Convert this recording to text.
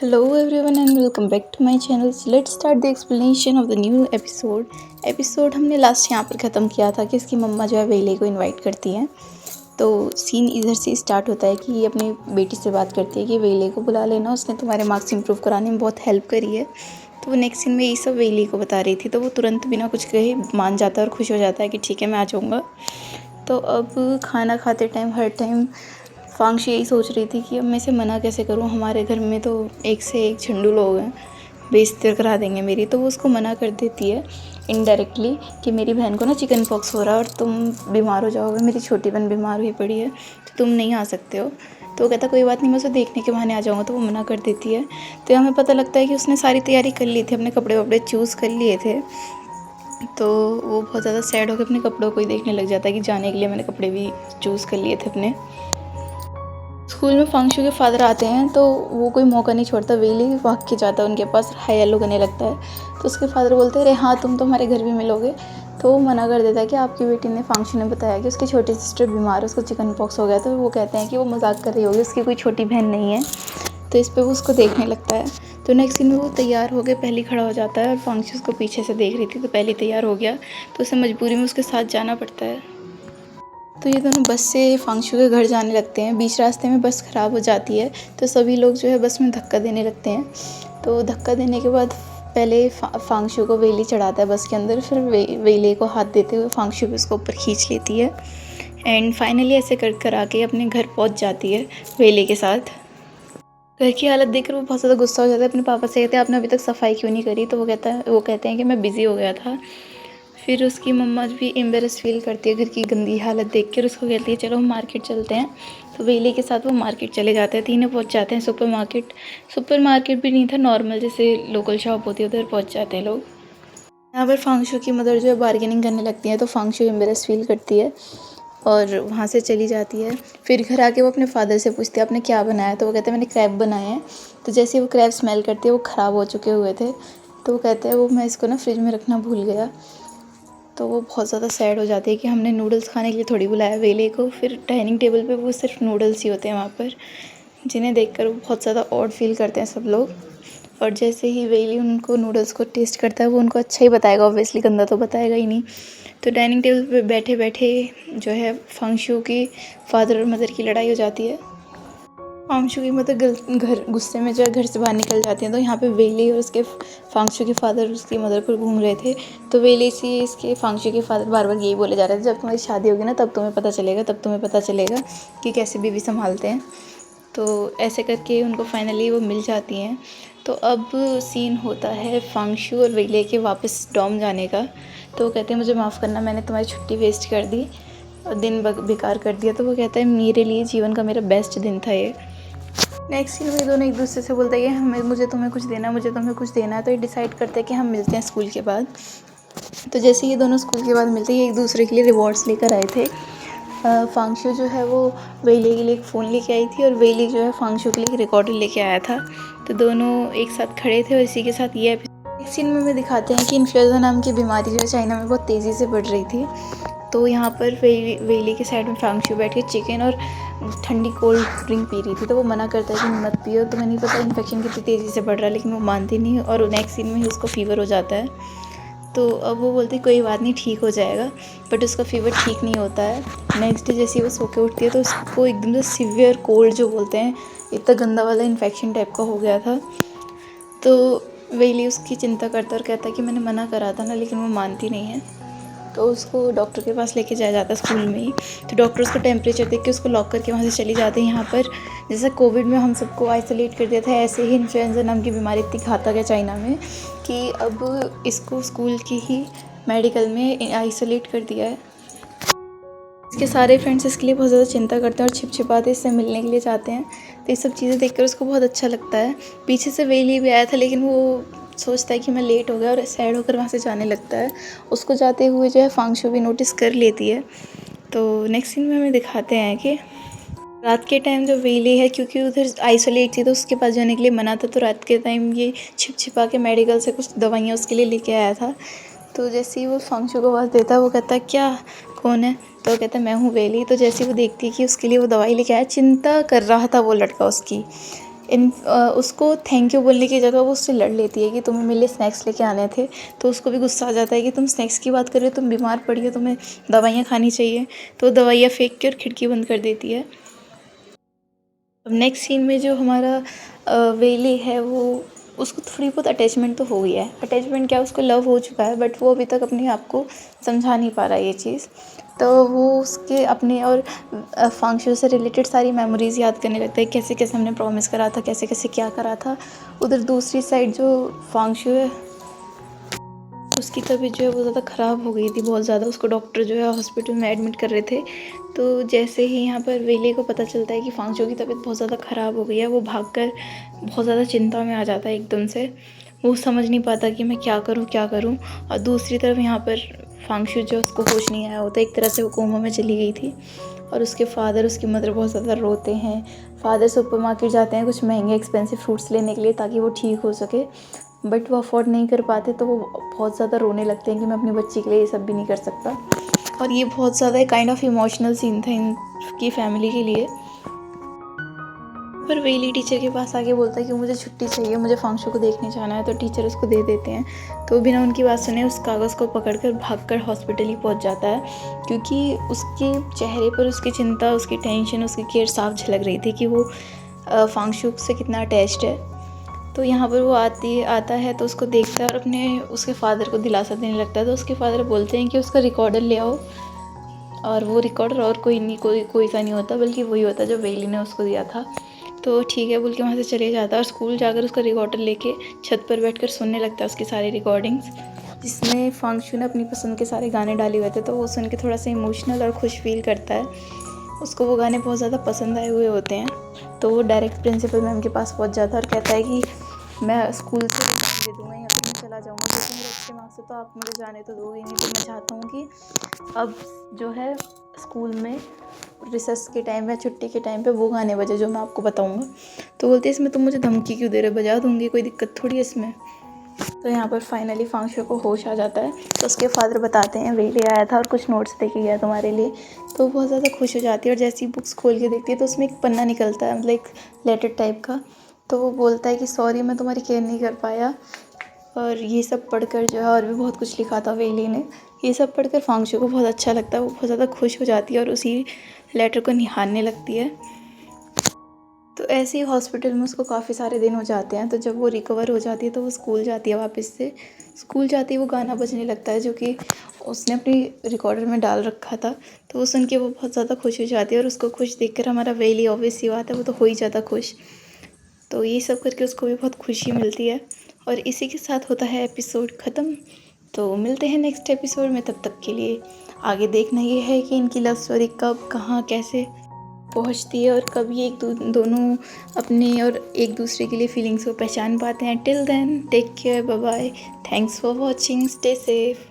Hello everyone and welcome back to my channel. So let's start the explanation of the new episode हमने last यहाँ पर ख़त्म किया था कि इसकी मम्मा जो है वेले को इनवाइट करती हैं। तो सीन इधर से स्टार्ट होता है कि ये अपनी बेटी से बात करती है कि वेले को बुला लेना, उसने तुम्हारे मार्क्स इंप्रूव कराने में बहुत हेल्प करी है। तो वो नेक्स्ट सीन में ये सब वेले को बता रही थी, तो वो तुरंत बिना कुछ कहे मान जाता है और खुश हो जाता है कि ठीक है मैं आ जाऊँगा। तो अब खाना खाते टाइम हर टाइम फांगशी यही सोच रही थी कि अब मैं इसे मना कैसे करूं, हमारे घर में तो एक से एक झंडू लोग हैं, बेइज्जती करा देंगे मेरी। तो वो उसको मना कर देती है इनडायरेक्टली कि मेरी बहन को ना चिकन पॉक्स हो रहा है और तुम बीमार हो जाओगे, मेरी छोटी बहन बीमार हुई पड़ी है तो तुम नहीं आ सकते हो। तो वो कहता कोई बात नहीं, मैं उसे देखने के बहाने आ जाऊँगा। तो वो मना कर देती है। तो हमें पता लगता है कि उसने सारी तैयारी कर ली थी, अपने कपड़े वपड़े चूज़ कर लिए थे। तो वो बहुत ज़्यादा सैड होकर अपने कपड़ों को ही देखने लग जाता है कि जाने के लिए मैंने कपड़े भी चूज़ कर लिए थे अपने। स्कूल में फांगशु के फादर आते हैं तो वो कोई मौका नहीं छोड़ता, वेली भाग के जाता है उनके पास, हाई हेलो करने लगता है। तो उसके फादर बोलते हैं अरे हाँ तुम तो हमारे घर भी मिलोगे। तो वो मना कर देता है कि आपकी बेटी ने फांगशु ने बताया कि उसकी छोटी सिस्टर बीमार है, उसको चिकन पॉक्स हो गया। तो वो कहते हैं कि वो मजाक कर रही होगी, उसकी कोई छोटी बहन नहीं है। तो इस पर वो उसको देखने लगता है। तो नेक्स्ट सीन में वो तैयार हो गए, पहले खड़ा हो जाता है और फांगशु उसको पीछे से देख रही थी तो पहले तैयार हो गया। तो उसे मजबूरी में उसके साथ जाना पड़ता है। तो ये दोनों बस से फांगशु के घर जाने लगते हैं। बीच रास्ते में बस ख़राब हो जाती है तो सभी लोग जो है बस में धक्का देने लगते हैं। तो धक्का देने के बाद पहले फांगशु को वेली चढ़ाता है बस के अंदर, फिर वेले को हाथ देते हुए फांगशु भी उसको ऊपर खींच लेती है। एंड फाइनली ऐसे कर आके अपने घर पहुंच जाती है वेले के साथ। घर की हालत देखकर वो बहुत ज़्यादा गुस्सा हो जाता है, अपने पापा से कहते हैं आपने अभी तक सफाई क्यों नहीं करी। तो वो कहते हैं कि मैं बिज़ी हो गया था। फिर उसकी मम्मा भी एम्बेरस फील करती है घर की गंदी हालत देख कर, उसको कहती है चलो हम मार्केट चलते हैं। तो वेली के साथ वो मार्केट चले जाते हैं, तीनों पहुंच जाते हैं सुपर मार्केट भी नहीं था, नॉर्मल जैसे लोकल शॉप होती है उधर पहुंच जाते हैं लोग। यहाँ पर फांगशु की मदर जो है बार्गेनिंग करने लगती है तो फांगशु एम्बेरस फील करती है और वहाँ से चली जाती है। फिर घर आके वो अपने फादर से पूछती है आपने क्या बनाया। तो वो कहते हैं मैंने क्रैब बनाए हैं। तो जैसे वो क्रैब स्मेल करती है वो ख़राब हो चुके हुए थे। तो वो कहते हैं वो मैं इसको ना फ्रिज में रखना भूल गया। तो वो बहुत ज़्यादा सैड हो जाती है कि हमने नूडल्स खाने के लिए थोड़ी बुलाया वेले को। फिर डाइनिंग टेबल पे वो सिर्फ नूडल्स ही होते हैं वहाँ पर, जिन्हें देखकर वो बहुत ज़्यादा ऑड फील करते हैं सब लोग। और जैसे ही वेली उनको नूडल्स को टेस्ट करता है वो उनको अच्छा ही बताएगा, ऑब्वियसली गंदा तो बताएगा ही नहीं। तो डाइनिंग टेबल पे बैठे बैठे जो है फांगशु की फादर और मदर की लड़ाई हो जाती है। फांगशु की मदर घर गुस्से में जो है घर से बाहर निकल जाती हैं। तो यहाँ पे वेली और उसके फांगशु के फादर उसकी मदर पर घूम रहे थे। तो वेली से इसके फांगशु के फादर बार बार यही बोले जा रहे थे जब तुम्हारी शादी होगी ना तब तुम्हें पता चलेगा कि कैसे बीवी संभालते हैं। तो ऐसे करके उनको फाइनली वो मिल जाती हैं। तो अब सीन होता है फांगशु और वेले के वापस डॉम जाने का। तो वो कहते हैं मुझे माफ़ करना, मैंने तुम्हारी छुट्टी वेस्ट कर दी और दिन बेकार कर दिया। तो वो कहता है मेरे लिए जीवन का मेरा बेस्ट दिन था ये। नेक्स्ट सीन में दोनों एक दूसरे से बोलते हैं कि हमें मुझे तुम्हें कुछ देना है। तो ये डिसाइड करते हैं कि हम मिलते हैं स्कूल के बाद। तो जैसे ये दोनों स्कूल के बाद मिलते हैं, ये एक दूसरे के लिए रिवॉर्ड्स लेकर आए थे। फांगशु जो है वो वेली के लिए एक फ़ोन लेके आई थी और वेली जो है फांगशु के लिए एक रिकॉर्डर लेके आया था। तो दोनों एक साथ खड़े थे और इसी के साथ ये नेक्स्ट सीन में दिखाते हैं कि इन्फ्लुएंजा नाम की बीमारी जो है चाइना में बहुत तेज़ी से बढ़ रही थी। तो यहाँ पर वेली के साइड में फांगशु बैठ के चिकन और ठंडी कोल्ड ड्रिंक पी रही थी। तो वो मना करता है कि मत पियो, तुम्हें नहीं पता इन्फेक्शन कितनी तेज़ी से बढ़ रहा है, लेकिन वो मानती नहीं और नेक्स्ट सीन में ही उसको फीवर हो जाता है। तो अब वो बोलती कोई बात नहीं ठीक हो जाएगा, बट उसका फीवर ठीक नहीं होता है। नेक्स्ट डे जैसे वो सो के उठती है तो उसको एकदम से सीवियर कोल्ड जो बोलते हैं, इतना गंदा वाला इन्फेक्शन टाइप का हो गया था। तो वेली उसकी चिंता करता और कहता है कि मैंने मना करा था ना, लेकिन वो मानती नहीं है। तो उसको डॉक्टर के पास लेके जाया जाता है स्कूल में ही। तो डॉक्टर उसको टेम्परेचर देख के उसको लॉक करके वहाँ से चली जाती है। यहाँ पर जैसे कोविड में हम सबको आइसोलेट कर दिया था, ऐसे ही इन्फ्लुएंजा नाम की बीमारी इतनी घातक है चाइना में कि अब इसको स्कूल की ही मेडिकल में आइसोलेट कर दिया है। इसके सारे फ्रेंड्स इसके लिए बहुत ज़्यादा चिंता करते हैं और छिपाते इससे मिलने के लिए जाते हैं। तो ये सब चीज़ें देखकर उसको बहुत अच्छा लगता है। पीछे से वेली भी आया था लेकिन वो सोचता है कि मैं लेट हो गया और सैड होकर वहाँ से जाने लगता है। उसको जाते हुए जो है फांगशु भी नोटिस कर लेती है। तो नेक्स्ट सीन में हमें दिखाते हैं कि रात के टाइम जो वेली है, क्योंकि उधर आइसोलेट थी तो उसके पास जाने के लिए मना था, तो रात के टाइम ये छिपा के मेडिकल से कुछ दवाइयाँ उसके लिए लेके आया था। तो जैसे ही वो फांगशु को आवाज़ देता है वो कहता है क्या कौन है। तो वो कहता है मैं हूँ वेली। तो जैसे ही वो देखती है कि उसके लिए वो दवाई लेके आया, चिंता कर रहा था वो लड़का उसकी उसको थैंक यू बोलने की जगह वो उससे लड़ लेती है कि तुम्हें मेरे लिए स्नैक्स लेके आने थे। तो उसको भी गुस्सा आ जाता है कि तुम स्नैक्स की बात कर रहे हो, तुम बीमार पड़ी हो, तुम्हें दवाइयाँ खानी चाहिए। तो दवाइयाँ फेंक के और खिड़की बंद कर देती है। अब नेक्स्ट सीन में जो हमारा वेली है वो उसको थोड़ी बहुत अटैचमेंट तो हो गई है। अटैचमेंट क्या, उसको लव हो चुका है, बट वो अभी तक अपने आप को समझा नहीं पा रहा है ये चीज़। तो वो उसके अपने और फांगशू से रिलेटेड सारी मेमोरीज़ याद करने लगता है, कैसे कैसे हमने प्रॉमिस करा था, कैसे कैसे क्या करा था। उधर दूसरी साइड जो फांगशू है उसकी तबीयत जो है वो ज़्यादा ख़राब हो गई थी, बहुत ज़्यादा। उसको डॉक्टर जो है हॉस्पिटल में एडमिट कर रहे थे। तो जैसे ही यहाँ पर वेले को पता चलता है कि फांगशू की तबीयत बहुत ज़्यादा ख़राब हो गई है, वो भागकर बहुत ज़्यादा चिंता में आ जाता है एकदम से। वो समझ नहीं पाता कि मैं क्या करूँ क्या करूँ। और दूसरी तरफ यहाँ पर फांगशू जो उसको होश नहीं आया होता, एक तरह से वो कोमा में चली गई थी। और उसके फादर उसकी मदर बहुत ज़्यादा रोते हैं। फादर सुपर मार्केट जाते हैं कुछ महंगे एक्सपेंसिव फ्रूट्स लेने के लिए ताकि वो ठीक हो सके, बट वो अफोर्ड नहीं कर पाते। तो वो बहुत ज़्यादा रोने लगते हैं कि मैं अपनी बच्ची के लिए ये सब भी नहीं कर सकता। और ये बहुत ज़्यादा एक काइंड ऑफ इमोशनल सीन था इनकी फैमिली के लिए। पर वेली टीचर के पास आके बोलता है कि मुझे छुट्टी चाहिए, मुझे फांगशू को देखने जाना है। तो टीचर उसको दे देते हैं। तो बिना उनकी बात सुने उस कागज़ को पकड़कर भागकर हॉस्पिटल ही पहुंच जाता है, क्योंकि उसके चेहरे पर उसकी चिंता, उसकी टेंशन, उसकी केयर साफ झलक रही थी कि वो फांगशू से कितना अटैच्ड है। तो यहाँ पर वो आता है तो उसको देखता है और उसके फादर को दिलासा देने लगता है। तो उसके फादर बोलते हैं कि उसका रिकॉर्डर ले आओ। और वो रिकॉर्डर और कोई सा नहीं होता, बल्कि वही होता जो वेली ने उसको दिया था। तो ठीक है बोल के वहाँ से चले जाता है और स्कूल जाकर उसका रिकॉर्डर लेके छत पर बैठकर सुनने लगता है उसकी सारी रिकॉर्डिंग्स, जिसमें फांगशू ने अपनी पसंद के सारे गाने डाले हुए थे। तो वो सुन के थोड़ा सा इमोशनल और खुश फील करता है। उसको वो गाने बहुत ज़्यादा पसंद आए हुए होते हैं। तो वो डायरेक्ट प्रिंसिपल मैम के पास पहुंच जाता है और कहता है कि मैं स्कूल से रिज़ाइन दे दूँगा या फिर मैं चला जाऊँगा, क्योंकि मेरे अच्छे मार्क्स से तो आप मुझे जाने तो दोगे नहीं। तो मैं चाहता हूँ कि अब जो है स्कूल में रिसेस के टाइम या छुट्टी के टाइम पे वो गाने बजे जो मैं आपको बताऊँगा। तो बोलते इसमें तुम मुझे धमकी क्यों दे रहे हो, बजा दूँगी, कोई दिक्कत थोड़ी है इसमें। तो यहाँ पर फाइनली फांगशू को होश आ जाता है। तो उसके फादर बताते हैं वेली आया था और कुछ नोट्स दे के गया तुम्हारे लिए। तो बहुत ज़्यादा खुश हो जाती है और जैसी बुक्स खोल के देखती है तो उसमें एक पन्ना निकलता है, मतलब एक लेटर टाइप का। तो वो बोलता है कि सॉरी मैं तुम्हारी केयर नहीं कर पाया। और ये सब पढ़कर जो है और भी बहुत कुछ लिखा था वेली ने। ये सब पढ़कर फांगशू को बहुत अच्छा लगता है, वो बहुत ज़्यादा खुश हो जाती है और उसी लेटर को निहारने लगती है। तो ऐसे ही हॉस्पिटल में उसको काफ़ी सारे दिन हो जाते हैं। तो जब वो रिकवर हो जाती है तो वो स्कूल जाती है वापस से। स्कूल जाती है वो गाना बजने लगता है जो कि उसने अपनी रिकॉर्डर में डाल रखा था। तो वो सुन के वो बहुत ज़्यादा खुश हो जाती है और उसको खुश देखकर हमारा वेली ऑब्वियस सी बात है वो तो हो ही जाता खुश। तो ये सब करके उसको भी बहुत खुशी मिलती है। और इसी के साथ होता है एपिसोड ख़त्म। तो मिलते हैं नेक्स्ट एपिसोड में, तब तक के लिए आगे देखना ये है कि इनकी लव स्टोरी कब कहाँ कैसे पहुंचती है और कब ये दोनों अपने और एक दूसरे के लिए फीलिंग्स को पहचान पाते हैं। Till then take care, bye bye, thanks for watching, stay safe.